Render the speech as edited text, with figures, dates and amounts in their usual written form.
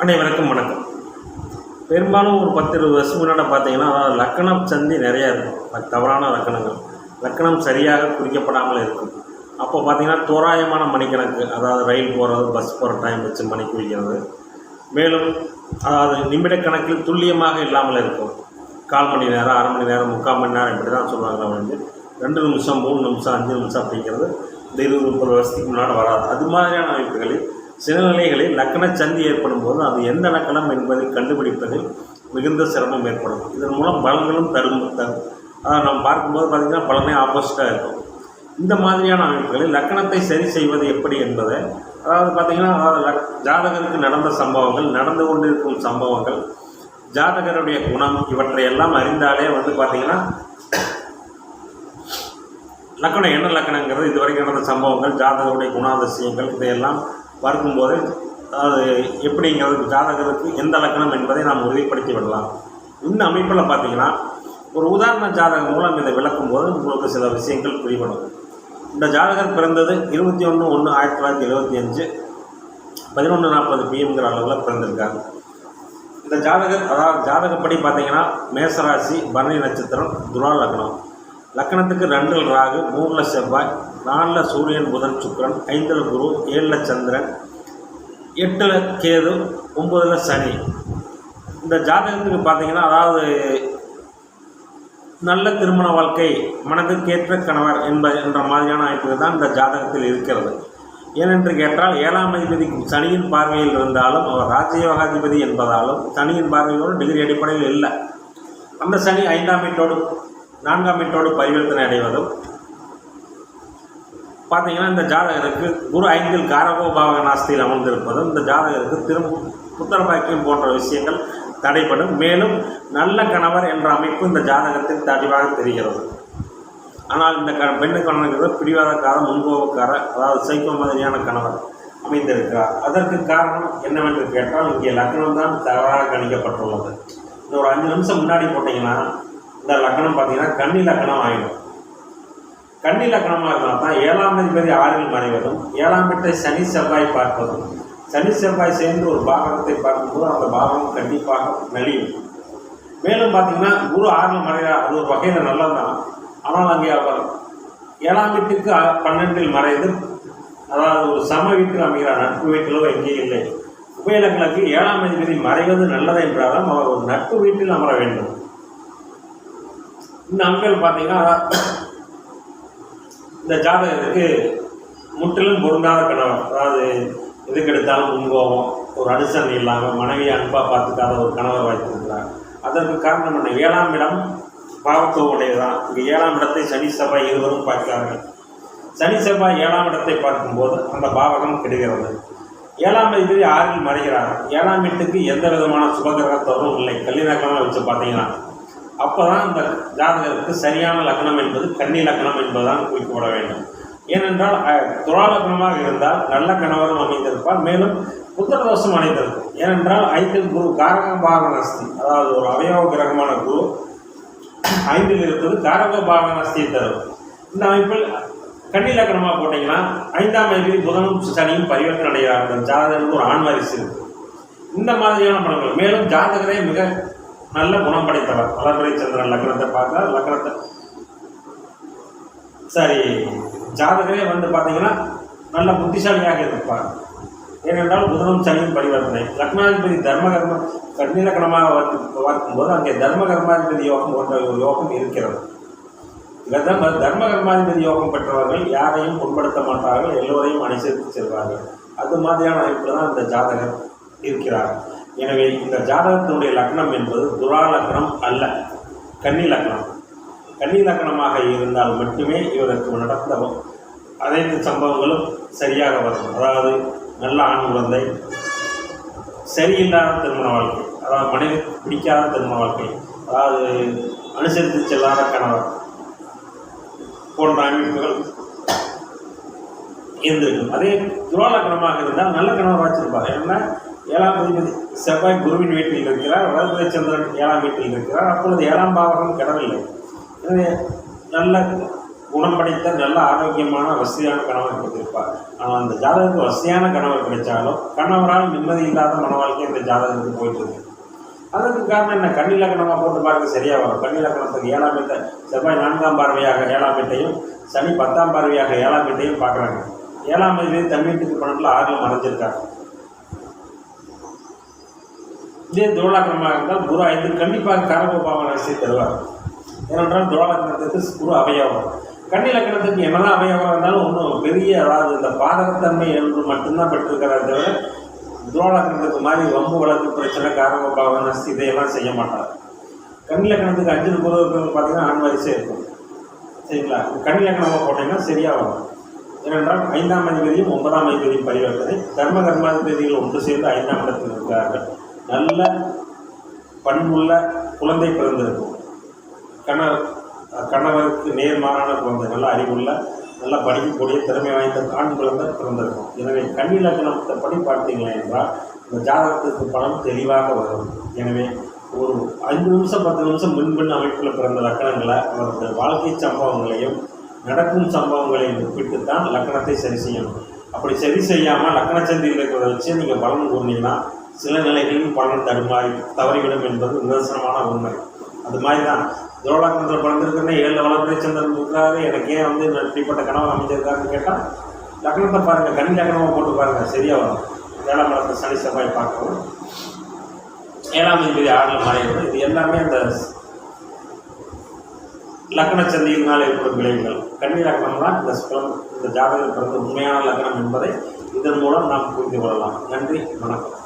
அனைவருக்கும் வணக்கம். பெரும்பாலும் ஒரு 10-20 வருஷம் முன்னாடி பார்த்தீங்கன்னா லக்கணம் சந்தி நிறையா இருக்கும். தவறான லக்கணங்கள், லக்கணம் சரியாக குறிக்கப்படாமல் இருக்கும். அப்போ பார்த்தீங்கன்னா தோராயமான மணிக்கணக்கு, அதாவது ரயில் போகிறது, பஸ் போகிற டைம் வச்சு மணி குறிக்கிறது. மேலும் அதாவது நிமிட கணக்கில் துல்லியமாக இல்லாமல் இருக்கும். 1/4 மணி நேரம், அரை மணி நேரம், 3/4 மணி நேரம் இப்படி தான் சொல்லுவாங்க. வந்து 2 நிமிஷம், 3 நிமிஷம், 5 நிமிஷம் அப்படிங்கிறது இந்த 20-30 வருஷத்துக்கு முன்னாடி வராது. அது மாதிரியான அமைப்புகளில் சில நிலைகளில் லக்கண சந்தி ஏற்படும் போது அது எந்த லக்கணம் என்பதை கண்டுபிடிப்பதில் மிகுந்த சிரமம் ஏற்படும். இதன் மூலம் பலன்களும் தரும். அதை நாம் பார்க்கும்போது பார்த்திங்கன்னா பலனே ஆப்போசிட்டாக இருக்கும். இந்த மாதிரியான அமைப்புகளில் லக்கணத்தை சரி செய்வது எப்படி என்பதை, அதாவது பார்த்திங்கன்னா ஜாதகருக்கு நடந்த சம்பவங்கள், நடந்து கொண்டிருக்கும் சம்பவங்கள், ஜாதகருடைய குணம், இவற்றை எல்லாம் அறிந்தாலே வந்து பார்த்திங்கன்னா லக்கணம் என்ன லக்கணங்கிறது, இதுவரைக்கும் நடந்த சம்பவங்கள், ஜாதகருடைய குணாதிசயங்கள் இதையெல்லாம் பார்க்கும்போது அது எப்படிங்கிறது ஜாதகருக்கு எந்த லக்கணம் என்பதை நாம் உறுதிப்படுத்தி விடலாம். இந்த அமைப்பில் பார்த்திங்கன்னா ஒரு உதாரண ஜாதகம் மூலம் இதை விளக்கும்போது உங்களுக்கு சில விஷயங்கள் புரிபடும். இந்த ஜாதகர் பிறந்தது 21/1/1975 11:40 PM அளவில் பிறந்திருக்காங்க. இந்த ஜாதகர், அதாவது ஜாதகப்படி பார்த்திங்கன்னா மேசராசி, பரணி நட்சத்திரம், துலா லக்னம். லக்கணத்துக்கு 2 ராகு, 3 செவ்வாய், 4 சூரியன், புதன், சுக்கிரன், 5 குரு, 7 சந்திரன், 8 கேது, 9 சனி. இந்த ஜாதகத்துக்கு பார்த்திங்கன்னா அதாவது நல்ல திருமண வாழ்க்கை, மனதுக்கேற்ற கணவர் என்ற மாதிரியான அமைப்பு தான் இந்த ஜாதகத்தில் இருக்கிறது. ஏனென்று கேட்டால் 7ஆம் அதிபதி சனியின் பார்வையில் இருந்தாலும் அவர் ராஜயோகாதிபதி என்பதாலும் சனியின் பார்வையோடு டிகிரி அடிப்படையில் இல்லை. அந்த சனி 5ஆம் வீட்டோடு 4ஆம் வீட்டோடு பரிவர்த்தனை அடைவதும் பார்த்திங்கன்னா இந்த ஜாதகருக்கு குரு 5இல் காரகோபாவக நாஸ்தியில் அமர்ந்திருப்பதும் இந்த ஜாதகருக்கு புத்திர பாக்கியம் போன்ற விஷயங்கள் தடைப்படும். மேலும் நல்ல கணவர் என்ற அமைப்பு இந்த ஜாதகத்தில் தெளிவாக தெரிகிறது. ஆனால் இந்த பெண்ணுக்கு கணவர்கள் பிடிவாதக்கார, முன்கோபக்கார, அதாவது சைக்கோ மாதிரியான கணவர் அமைந்திருக்கிறார். அதற்கு காரணம் என்னவென்று கேட்டால் இங்கே லக்னம் தான் தவறாக கணிக்கப்பட்டுள்ளது. இந்த ஒரு 5 நிமிஷம் முன்னாடி போட்டிங்கன்னா இந்த லக்கணம் பார்த்திங்கன்னா கன்னி லக்கணம் ஆகிடும். கன்னி லக்கணமாக இருந்தால் தான் 7ஆம் அதிபதி 6இல் மறைவதும், 7ஆம் வீட்டை சனி செவ்வாய் பார்ப்பதும், சனி செவ்வாய் சேர்ந்து ஒரு பாகத்தை பார்க்கும்போது அந்த பாகம் கண்டிப்பாக நலியும். மேலும் பார்த்திங்கன்னா குரு 6இல் மறைகிறார், அது ஒரு வகையில் நல்லது தான். ஆனால் அங்கே அவர் 7ஆம் வீட்டுக்கு 12இல் மறைந்து, அதாவது ஒரு சம வீட்டில் அமைகிறார், நட்பு வீட்டிலோ எங்கே இல்லை. உபயலக்னக்கு 7ஆம் அதிபதி மறைவது நல்லது என்றாலும் அவர் ஒரு நட்பு வீட்டில் அமர வேண்டும். இந்த அமைப்பில் பார்த்திங்கன்னா இந்த ஜாதகருக்கு முற்றிலும் பொருந்தாத கணவர், அதாவது எதுக்கெடுத்தாலும் முன்கோபம், ஒரு அனுசரணை இல்லாமல் மனைவியை அன்பாக பார்த்துக்காத ஒரு கணவர் வாய்த்திருக்கிறார். அதற்கு காரணம் என்ன? 7ஆம் இடம் பாவத்துவமுடையதான். இங்கே 7ஆம் இடத்தை சனி செவ்வாய் இருவரும் பார்க்கிறார்கள். சனி செவ்வாய் 7ஆம் இடத்தை பார்க்கும்போது அந்த பாவகம் கெடுகிறது. 7ஆம் அதிபதி 6இல் மறைகிறார். 7ஆம் வீட்டுக்கு எந்த விதமான சுபகிரகத்தோடும் இல்லை. கன்னி லக்னமாக வச்சு பார்த்தீங்கன்னா அப்போ தான் இந்த ஜாதகருக்கு சரியான லக்னம் என்பது கன்னி லக்னம் என்பதுதான் குறிப்பிட வேண்டும். ஏனென்றால் துலா லக்னமாக இருந்தால் நல்ல கணவரும் அமைந்திருப்பார். மேலும் புத்திர தோஷம் அடைந்திருக்கும். ஏனென்றால் 5இல் குரு காரகபாவனாஸ்தி, அதாவது ஒரு அவயவ கிரகமான குரு 5இல் இருப்பது காரகபாவனாஸ்தியை தரும். இந்த அமைப்பில் கன்னி லக்னமாக போட்டிங்கன்னா 5ஆம் அதிபதி புதனும் சனியும் பரிவர்த்தனை அடைகிறார்கள். இந்த ஜாதகருக்கு ஒரு ஆண் வாரிசு இருக்குது. இந்த மாதிரியான பலன்கள். மேலும் ஜாதகரே மிக நல்ல குணம் படைத்தவர். வளர்பிறை சந்திரன் லக்னத்தை பார்த்தால் லக்னத்தை ஜாதகரே வந்து பார்த்தீங்கன்னா நல்ல புத்திசாலியாக இருப்பார். ஏனென்றால் புதனும் சனியும் பரிவர்த்தனை. லக்னாதிபதி தர்மகர்ம கன்னி லக்னமாக பார்க்கும்போது அங்கே தர்மகர்மாதிபதி யோகம் போன்ற ஒரு யோகம் இருக்கிறது. தர்மகர்மாதிபதி யோகம் பெற்றவர்கள் யாரையும் புண்படுத்த மாட்டார்கள், எல்லோரையும் அனுசரித்து செல்வார்கள். அது மாதிரியான அமைப்பில் தான் இந்த ஜாதகர் இருக்கிறார். எனவே இந்த ஜாதகத்தினுடைய லக்னம் என்பது துலா லக்னம் அல்ல, கன்னி லக்னம். கன்னி லக்னமாக இருந்தால் மட்டுமே இவருக்கு நடந்த அனைத்து சம்பவங்களும் சரியாக வரும். அதாவது நல்ல ஆண் குழந்தை, சரியில்லாத திருமண வாழ்க்கை, அதாவது மனைவி பிடிக்காத திருமண வாழ்க்கை, அதாவது அனுசரித்து செல்லாத கணவர் போன்ற அமைப்புகள் இருந்திருக்கும். அதே துலா லக்னமாக இருந்தால் நல்ல கணவர் வச்சிருப்பார். ஏன்னா 7ஆம் அதிபதி செவ்வாய் குருவின் வீட்டில் இருக்கிறார், வளர்பிறை சந்திரன் 7ஆம் வீட்டில் இருக்கிறார். அப்பொழுது 7ஆம் பாவகம் கெடவில்லை. எனவே நல்ல குணம் படைத்த நல்ல ஆரோக்கியமான வசதியான கணவர் கிடைத்திருப்பார். ஆனால் அந்த ஜாதகத்துக்கு வசதியான கணவர் கிடைச்சாலும் கணவரால் நிம்மதி இல்லாத மன வாழ்க்கை இந்த ஜாதகத்துக்கு போயிட்டு இருக்கு. அதற்கு காரணம் என்ன? கன்னி லக்னமாக போட்டு பாருங்க, சரியாக வரும். கன்னி லக்னத்துக்கு 7ஆம் வீட்டை செவ்வாய் 4ஆம் பார்வையாக 7ஆம் வீட்டையும் சனி 10ஆம் பார்வையாக 7ஆம் வீட்டையும் பார்க்குறாங்க. 7ஆம் வீட்டிலே தன் வீட்டுக்கு 12ல் 6ல் மறைஞ்சிருக்காங்க. இதே துரோலக்னமாக இருந்தால் குரு 5 கண்டிப்பாக காரகோபாவன விஷயம் தருவார். ஏனென்றால் துரோலக்னத்துக்கு குரு அவயவம். கன்னி லக்னத்துக்கு என்னதான் அவயவம் இருந்தாலும் ஒன்றும் பெரிய, அதாவது இந்த பாதகத்தன்மை என்று மட்டும்தான் பெற்றிருக்கிறத தவிர துரோலக்னத்துக்கு மாதிரி வம்பு வழக்கு பிரச்சனை காரகோபாவன இதையெல்லாம் செய்ய மாட்டார். கன்னி லக்னத்துக்கு 5 குரு இருக்கிறது பார்த்தீங்கன்னா ஆண் வரிசை இருக்கும். சரிங்களா? கன்னி லக்னமாக போட்டீங்கன்னா சரியாக வரும். ஏனென்றால் 5ஆம் அதிபதியும் 9ஆம் அதிபதியும் பரிவர்த்தனை, கர்மாதிபதிகள் ஒன்று சேர்ந்து 5ஆம் இடத்தில் இருக்கிறார்கள். நல்ல பண்புள்ள குழந்தை பிறந்திருக்கும். கணவருக்கு நேர்மாறான குழந்தை, நல்ல அறிவுள்ள, நல்லா படிக்கக்கூடிய திறமை வாய்ந்த ஆண் குழந்தை பிறந்திருக்கும். எனவே கன்னி லக்னத்தைப்படி பார்த்தீங்களா என்றால் இந்த ஜாதகத்துக்கு பலன் தெளிவாக வரும். எனவே ஒரு 5 நிமிஷம் 10 நிமிஷம் முன்பின் அமைப்பில் பிறந்த லக்கணங்களை அவருடைய வாழ்க்கை சம்பவங்களையும் நடக்கும் சம்பவங்களையும் ஒப்பிட்டு தான் லக்கணத்தை சரி செய்யணும். அப்படி சரி செய்யாமல் லக்கணச்சந்தியில் இருக்கிறத வச்சு நீங்கள் பலன் கூறினீங்கன்னா சில நிலைகளில் பலன் தவறிவிடும் என்பது நிதர்சனமான உண்மை. அது மாதிரி தான் துரோலக்னத்தில் பிறந்திருக்குன்னா 7 வளர்ப்பிறை சந்திரன் இருக்கிறாரு, எனக்கு ஏன் வந்து இப்படிப்பட்ட கனவு அமைஞ்சிருக்காருன்னு கேட்டால் லக்னத்தை பாருங்கள், கன்னி லக்னமாக போட்டு பாருங்கள், சரியாக வரும். 7ஆம் இடத்தை சனி செவ்வாய் பார்க்கணும், 7ஆம் அதிபதி 6ல் மறைவது, இது எல்லாமே அந்த லக்னச்சந்தியினால் ஏற்படும் விளைவுகள். கன்னி லக்னம் தான் இந்த ஜாதகம் பிறந்த உண்மையான லக்னம் என்பதை இதன் மூலம் நாம் புரிந்து கொள்ளலாம். நன்றி, வணக்கம்.